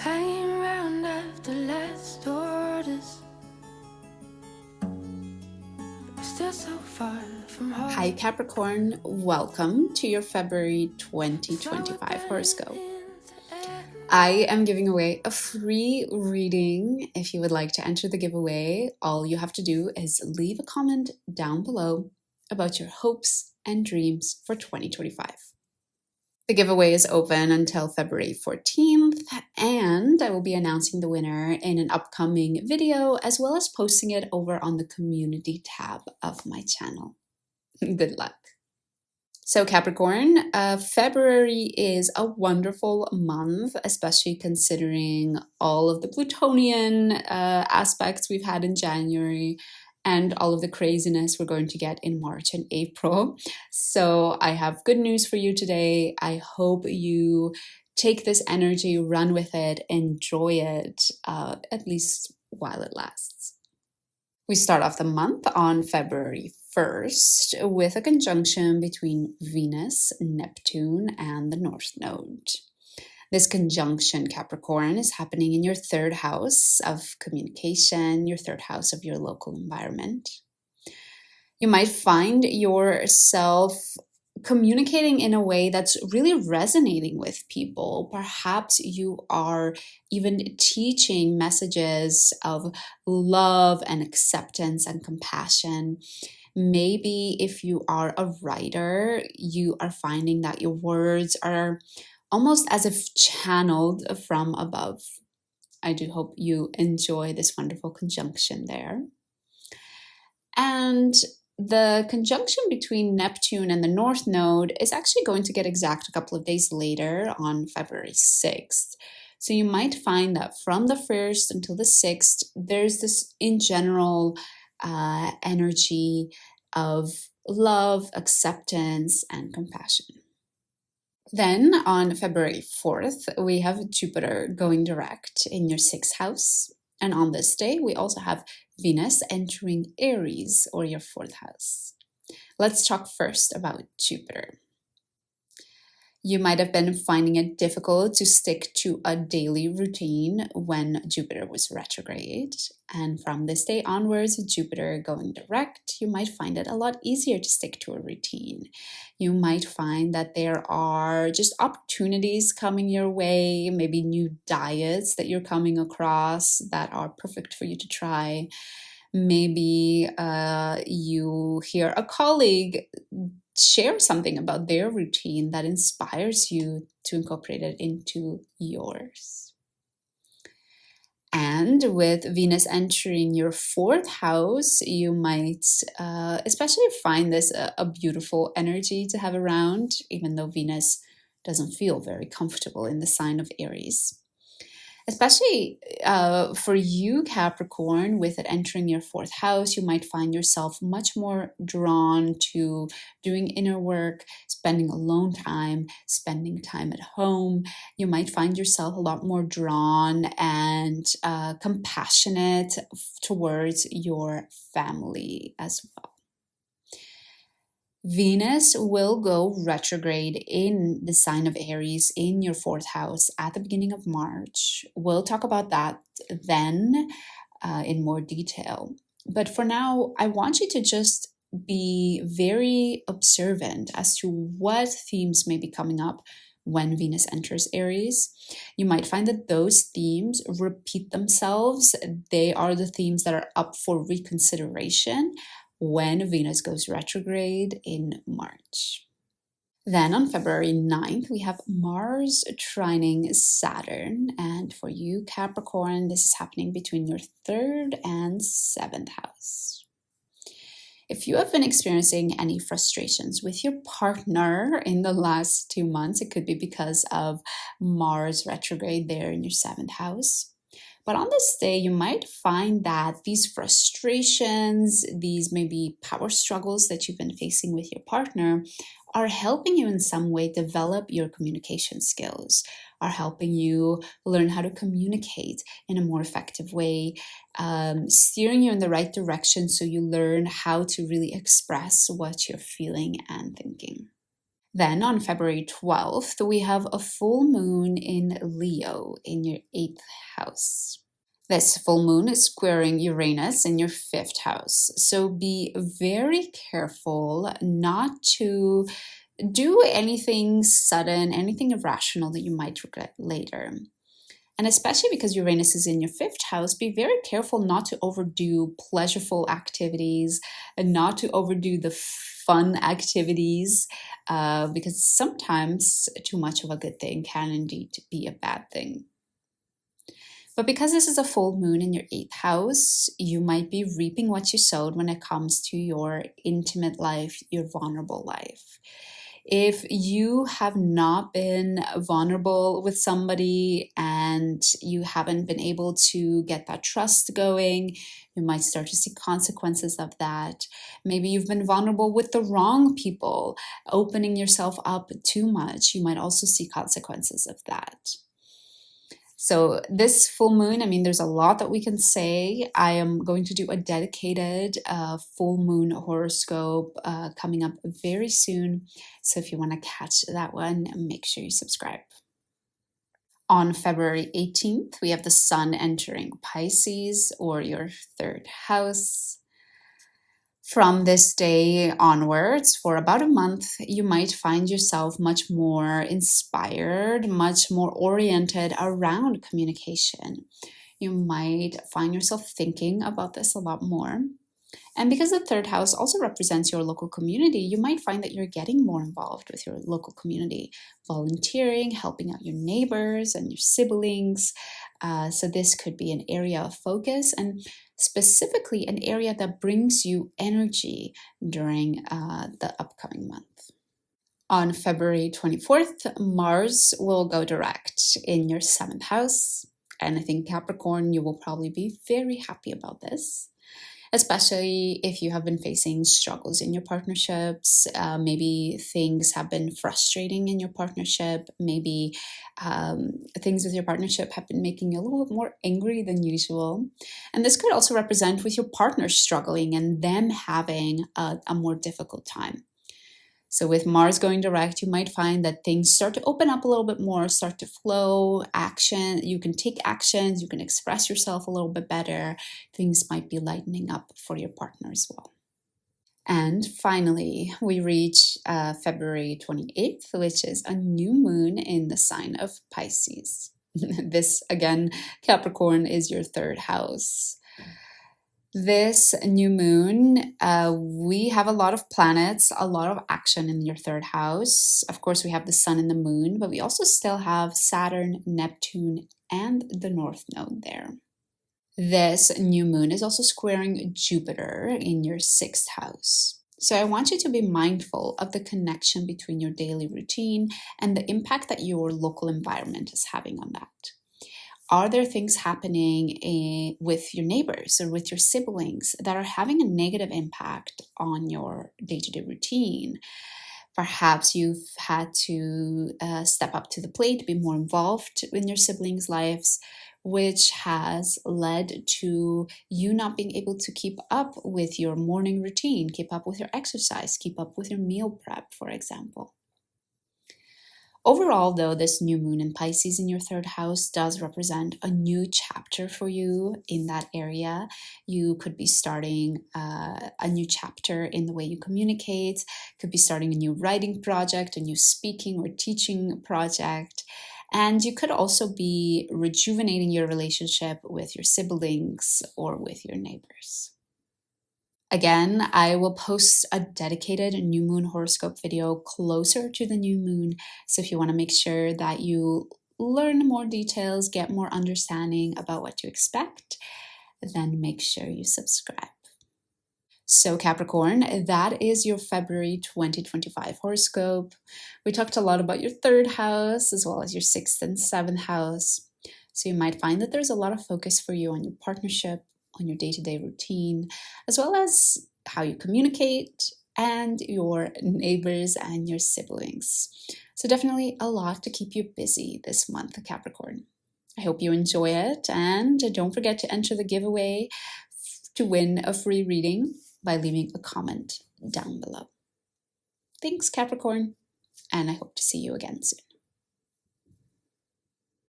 Hanging around after last orders. Still so far from home. Hi Capricorn, welcome to your February 2025 horoscope. I am giving away a free reading. If you would like to enter the giveaway, all you have to do is leave a comment down below about your hopes and dreams for 2025. The giveaway is open until February 14th, and I will be announcing the winner in an upcoming video, as well as posting it over on the community tab of my channel. Good luck. So Capricorn, February is a wonderful month, especially considering all of the Plutonian aspects we've had in January and all of the craziness we're going to get in March and April. So I have good news for you today. I hope you take this energy, run with it, enjoy it, at least while it lasts. We start off the month on February 1st with a conjunction between Venus, Neptune, and the North Node. This conjunction, Capricorn, is happening in your third house of communication, your third house of your local environment. You might find yourself communicating in a way that's really resonating with people. Perhaps you are even teaching messages of love and acceptance and compassion. Maybe if you are a writer, you are finding that your words are almost as if channeled from above. I do hope you enjoy this wonderful conjunction there. And the conjunction between Neptune and the North Node is actually going to get exact a couple of days later on February 6th. So you might find that from the 1st until the 6th, there's this in general energy of love, acceptance, and compassion. Then on February 4th, we have Jupiter going direct in your 6th house. And on this day, we also have Venus entering Aries, or your 4th house. Let's talk first about Jupiter. You might have been finding it difficult to stick to a daily routine when Jupiter was retrograde. And from this day onwards, Jupiter going direct, you might find it a lot easier to stick to a routine. You might find that there are just opportunities coming your way, maybe new diets that you're coming across that are perfect for you to try. Maybe you hear a colleague share something about their routine that inspires you to incorporate it into yours. And with Venus entering your 4th house, you might especially find this a beautiful energy to have around, even though Venus doesn't feel very comfortable in the sign of Aries. Especially for you, Capricorn, with it entering your 4th house, you might find yourself much more drawn to doing inner work, spending alone time, spending time at home. You might find yourself a lot more drawn and compassionate towards your family as well. Venus will go retrograde in the sign of Aries in your 4th house at the beginning of March. We'll talk about that then in more detail. But for now, I want you to just be very observant as to what themes may be coming up when Venus enters Aries. You might find that those themes repeat themselves. They are the themes that are up for reconsideration when Venus goes retrograde in March. Then on February 9th, we have Mars trining Saturn. And for you, Capricorn, this is happening between your 3rd and 7th house. If you have been experiencing any frustrations with your partner in the last 2 months, it could be because of Mars retrograde there in your 7th house. But on this day, you might find that these frustrations, these maybe power struggles that you've been facing with your partner are helping you in some way develop your communication skills, are helping you learn how to communicate in a more effective way, steering you in the right direction so you learn how to really express what you're feeling and thinking. Then on February 12th, we have a full moon in Leo in your 8th house. This full moon is squaring Uranus in your 5th house. So be very careful not to do anything sudden, anything irrational that you might regret later. And especially because Uranus is in your 5th house, be very careful not to overdo pleasureful activities and not to overdo the fun activities, because sometimes too much of a good thing can indeed be a bad thing. But because this is a full moon in your 8th house, you might be reaping what you sowed when it comes to your intimate life, your vulnerable life. If you have not been vulnerable with somebody and you haven't been able to get that trust going, you might start to see consequences of that. Maybe you've been vulnerable with the wrong people, opening yourself up too much. You might also see consequences of that. So this full moon, I mean, there's a lot that we can say. I am going to do a dedicated full moon horoscope coming up very soon. So if you want to catch that one, make sure you subscribe. On February 18th, we have the sun entering Pisces, or your 3rd house. From this day onwards, for about a month, you might find yourself much more inspired, much more oriented around communication. You might find yourself thinking about this a lot more. And because the 3rd house also represents your local community, you might find that you're getting more involved with your local community, volunteering, helping out your neighbors and your siblings. So this could be an area of focus, and specifically an area that brings you energy during the upcoming month. On February 24th, Mars will go direct in your 7th house. And I think Capricorn, you will probably be very happy about this, especially if you have been facing struggles in your partnerships. Maybe things have been frustrating in your partnership. Maybe things with your partnership have been making you a little bit more angry than usual. And this could also represent with your partner struggling and them having a more difficult time. So with Mars going direct, you might find that things start to open up a little bit more, start to flow, action. You can take actions, you can express yourself a little bit better. Things might be lightening up for your partner as well. And finally, we reach February 28th, which is a new moon in the sign of Pisces. This, again, Capricorn is your 3rd house. This new moon, we have a lot of planets, a lot of action in your 3rd house. Of course, we have the sun and the moon, but we also still have Saturn, Neptune, and the North Node there. This new moon is also squaring Jupiter in your 6th house. So I want you to be mindful of the connection between your daily routine and the impact that your local environment is having on that. Are there things happening with your neighbors or with your siblings that are having a negative impact on your day-to-day routine? Perhaps you've had to step up to the plate, be more involved in your siblings' lives, which has led to you not being able to keep up with your morning routine, keep up with your exercise, keep up with your meal prep, for example. Overall, though, this new moon in Pisces in your 3rd house does represent a new chapter for you in that area. You could be starting a new chapter in the way you communicate, could be starting a new writing project, a new speaking or teaching project. And you could also be rejuvenating your relationship with your siblings or with your neighbors. Again, I will post a dedicated new moon horoscope video closer to the new moon. So if you want to make sure that you learn more details, get more understanding about what to expect, then make sure you subscribe. So Capricorn, that is your February 2025 horoscope. We talked a lot about your 3rd house as well as your 6th and 7th house. So you might find that there's a lot of focus for you on your partnership, on your day-to-day routine, as well as how you communicate and your neighbors and your siblings. So definitely a lot to keep you busy this month, Capricorn. I hope you enjoy it, and don't forget to enter the giveaway to win a free reading by leaving a comment down below. Thanks, Capricorn, and I hope to see you again soon.